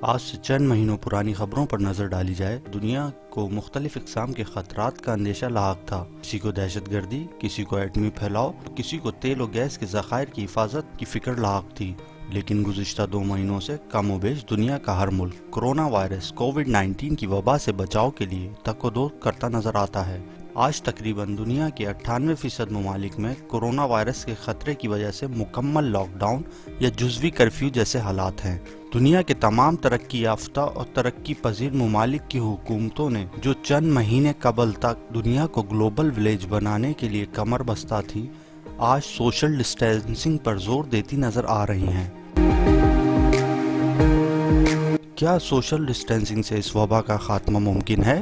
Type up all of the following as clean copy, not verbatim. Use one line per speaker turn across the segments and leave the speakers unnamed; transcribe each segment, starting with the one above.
آج سے چند مہینوں پرانی خبروں پر نظر ڈالی جائے، دنیا کو مختلف اقسام کے خطرات کا اندیشہ لاحق تھا۔ کسی کو دہشت گردی، کسی کو ایٹمی پھیلاؤ، کسی کو تیل و گیس کے ذخائر کی حفاظت کی فکر لاحق تھی۔ لیکن گزشتہ 2 مہینوں سے کم و بیش دنیا کا ہر ملک کرونا وائرس کووڈ-19 کی وبا سے بچاؤ کے لیے تک و دو کرتا نظر آتا ہے۔ آج تقریباً دنیا کے 98% ممالک میں کرونا وائرس کے خطرے کی وجہ سے مکمل لاک ڈاؤن یا جزوی کرفیو جیسے حالات ہیں۔ دنیا کے تمام ترقی یافتہ اور ترقی پذیر ممالک کی حکومتوں نے جو چند مہینے قبل تک دنیا کو گلوبل ولیج بنانے کے لیے کمر بستہ تھی، آج سوشل ڈسٹینسنگ پر زور دیتی نظر آ رہی ہیں۔ کیا سوشل ڈسٹینسنگ سے اس وبا کا خاتمہ ممکن ہے؟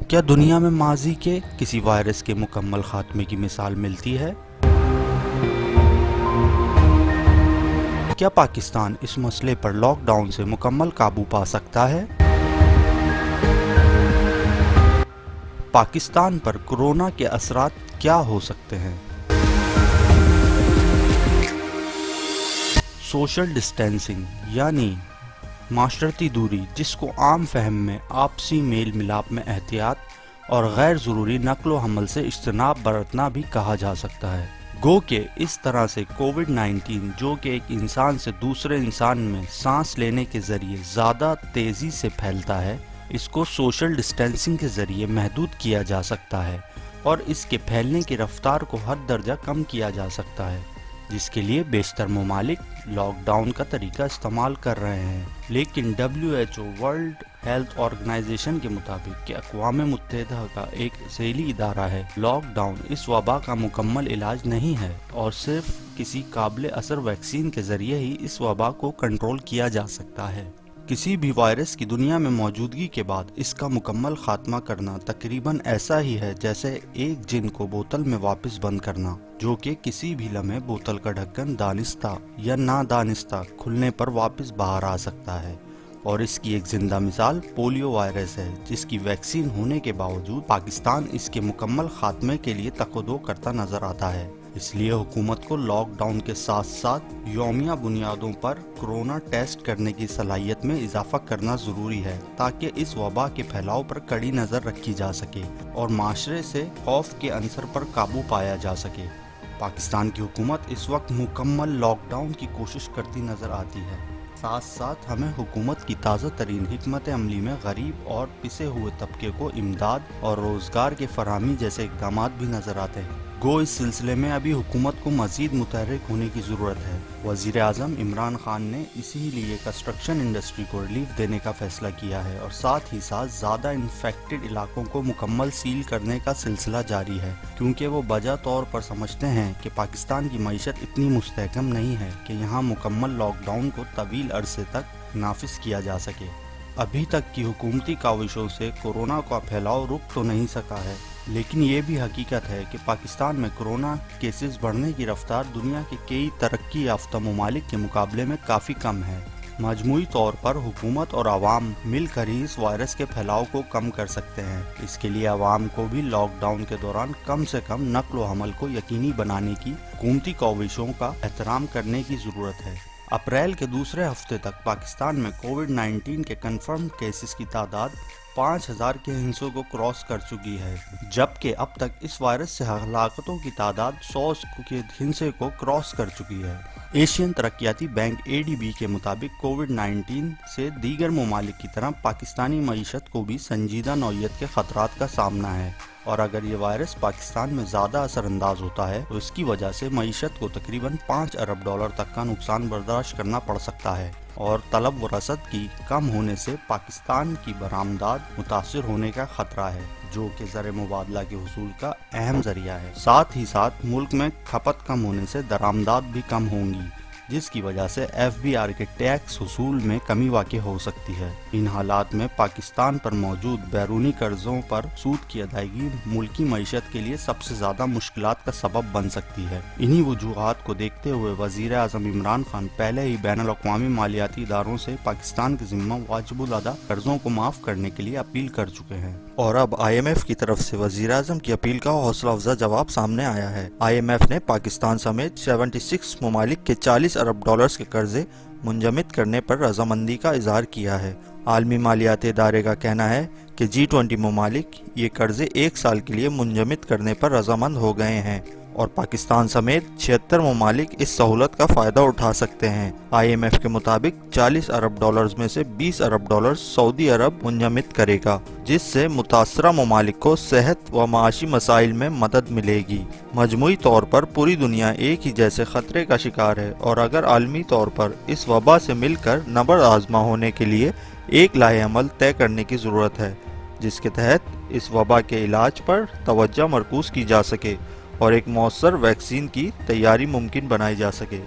کیا دنیا میں ماضی کے کسی وائرس کے مکمل خاتمے کی مثال ملتی ہے؟ کیا پاکستان اس مسئلے پر لاک ڈاؤن سے مکمل قابو پا سکتا ہے؟ پاکستان پر کورونا کے اثرات کیا ہو سکتے ہیں؟ سوشل ڈسٹینسنگ یعنی معاشرتی دوری، جس کو عام فہم میں آپسی میل ملاپ میں احتیاط اور غیر ضروری نقل و حمل سے اجتناب برتنا بھی کہا جا سکتا ہے۔ گو کہ اس طرح سے کووڈ-19 جو کہ ایک انسان سے دوسرے انسان میں سانس لینے کے ذریعے زیادہ تیزی سے پھیلتا ہے، اس کو سوشل ڈسٹینسنگ کے ذریعے محدود کیا جا سکتا ہے اور اس کے پھیلنے کی رفتار کو حد درجہ کم کیا جا سکتا ہے، جس کے لیے بیشتر ممالک لاک ڈاؤن کا طریقہ استعمال کر رہے ہیں۔ لیکن WHO ورلڈ ہیلتھ آرگنائزیشن کے مطابق کہ اقوام متحدہ کا ایک ذیلی ادارہ ہے، لاک ڈاؤن اس وبا کا مکمل علاج نہیں ہے اور صرف کسی قابل اثر ویکسین کے ذریعے ہی اس وبا کو کنٹرول کیا جا سکتا ہے۔ کسی بھی وائرس کی دنیا میں موجودگی کے بعد اس کا مکمل خاتمہ کرنا تقریباً ایسا ہی ہے جیسے ایک جن کو بوتل میں واپس بند کرنا، جو کہ کسی بھی لمحے بوتل کا ڈھکن دانستہ یا نادانستہ کھلنے پر واپس باہر آ سکتا ہے۔ اور اس کی ایک زندہ مثال پولیو وائرس ہے، جس کی ویکسین ہونے کے باوجود پاکستان اس کے مکمل خاتمے کے لیے تک و دو کرتا نظر آتا ہے۔ اس لیے حکومت کو لاک ڈاؤن کے ساتھ ساتھ یومیہ بنیادوں پر کورونا ٹیسٹ کرنے کی صلاحیت میں اضافہ کرنا ضروری ہے، تاکہ اس وبا کے پھیلاؤ پر کڑی نظر رکھی جا سکے اور معاشرے سے خوف کے عنصر پر قابو پایا جا سکے۔ پاکستان کی حکومت اس وقت مکمل لاک ڈاؤن کی کوشش کرتی نظر آتی ہے۔ ساتھ ساتھ ہمیں حکومت کی تازہ ترین حکمت عملی میں غریب اور پسے ہوئے طبقے کو امداد اور روزگار کے فراہمی جیسے اقدامات بھی نظر آتے ہیں۔ گو اس سلسلے میں ابھی حکومت کو مزید متحرک ہونے کی ضرورت ہے۔ وزیر اعظم عمران خان نے اسی لیے کنسٹرکشن انڈسٹری کو ریلیف دینے کا فیصلہ کیا ہے اور ساتھ ہی ساتھ زیادہ انفیکٹڈ علاقوں کو مکمل سیل کرنے کا سلسلہ جاری ہے، کیونکہ وہ بجا طور پر سمجھتے ہیں کہ پاکستان کی معیشت اتنی مستحکم نہیں ہے کہ یہاں مکمل لاک ڈاؤن کو طویل عرصے تک نافذ کیا جا سکے۔ ابھی تک کی حکومتی کاوشوں سے کورونا کا پھیلاؤ رک تو نہیں سکا ہے، لیکن یہ بھی حقیقت ہے کہ پاکستان میں کورونا کیسز بڑھنے کی رفتار دنیا کے کئی ترقی یافتہ ممالک کے مقابلے میں کافی کم ہے۔ مجموعی طور پر حکومت اور عوام مل کر ہی اس وائرس کے پھیلاؤ کو کم کر سکتے ہیں۔ اس کے لیے عوام کو بھی لاک ڈاؤن کے دوران کم سے کم نقل و حمل کو یقینی بنانے کی حکومتی کاوشوں کا احترام کرنے کی ضرورت ہے۔ اپریل کے دوسرے ہفتے تک پاکستان میں کووڈ-19 کے کنفرم کیسز کی تعداد 5000 کے ہندسوں کو کراس کر چکی ہے، جبکہ اب تک اس وائرس سے ہلاکتوں کی تعداد 100 کے ہندسے کو کراس کر چکی ہے۔ ایشین ترقیاتی بینک ADB کے مطابق کووڈ-19 سے دیگر ممالک کی طرح پاکستانی معیشت کو بھی سنجیدہ نوعیت کے خطرات کا سامنا ہے، اور اگر یہ وائرس پاکستان میں زیادہ اثر انداز ہوتا ہے تو اس کی وجہ سے معیشت کو تقریباً $5 ارب تک کا نقصان برداشت کرنا پڑ سکتا ہے، اور طلب و رسد کی کم ہونے سے پاکستان کی برآمدات متاثر ہونے کا خطرہ ہے، جو کہ زر مبادلہ کے حصول کا اہم ذریعہ ہے۔ ساتھ ہی ساتھ ملک میں کھپت کم ہونے سے درآمدات بھی کم ہوں گی، جس کی وجہ سے FBR کے ٹیکس حصول میں کمی واقع ہو سکتی ہے۔ ان حالات میں پاکستان پر موجود بیرونی قرضوں پر سود کی ادائیگی ملکی معیشت کے لیے سب سے زیادہ مشکلات کا سبب بن سکتی ہے۔ انہی وجوہات کو دیکھتے ہوئے وزیر اعظم عمران خان پہلے ہی بین الاقوامی مالیاتی اداروں سے پاکستان کے ذمہ واجب الادا قرضوں کو معاف کرنے کے لیے اپیل کر چکے ہیں۔
اور اب آئی ایم ایف کی طرف سے وزیر اعظم کی اپیل کا حوصلہ افزا جواب سامنے آیا ہے۔ آئی ایم ایف نے پاکستان سمیت 76 ممالک کے 40 ارب ڈالرز کے قرضے منجمد کرنے پر رضامندی کا اظہار کیا ہے۔ عالمی مالیاتی ادارے کا کہنا ہے کہ G20 ممالک یہ قرضے 1 سال کے لیے منجمد کرنے پر رضامند ہو گئے ہیں اور پاکستان سمیت 76 ممالک اس سہولت کا فائدہ اٹھا سکتے ہیں۔ آئی ایم ایف کے مطابق 40 ارب ڈالرز میں سے 20 ارب ڈالرز سعودی عرب منجمد کرے گا، جس سے متاثرہ ممالک کو صحت و معاشی مسائل میں مدد ملے گی۔ مجموعی طور پر پوری دنیا ایک ہی جیسے خطرے کا شکار ہے اور اگر عالمی طور پر اس وبا سے مل کر نبرد آزما ہونے کے لیے ایک لائحہ عمل طے کرنے کی ضرورت ہے، جس کے تحت اس وبا کے علاج پر توجہ مرکوز کی جا سکے اور ایک مؤثر ویکسین کی تیاری ممکن بنائی جا سکے۔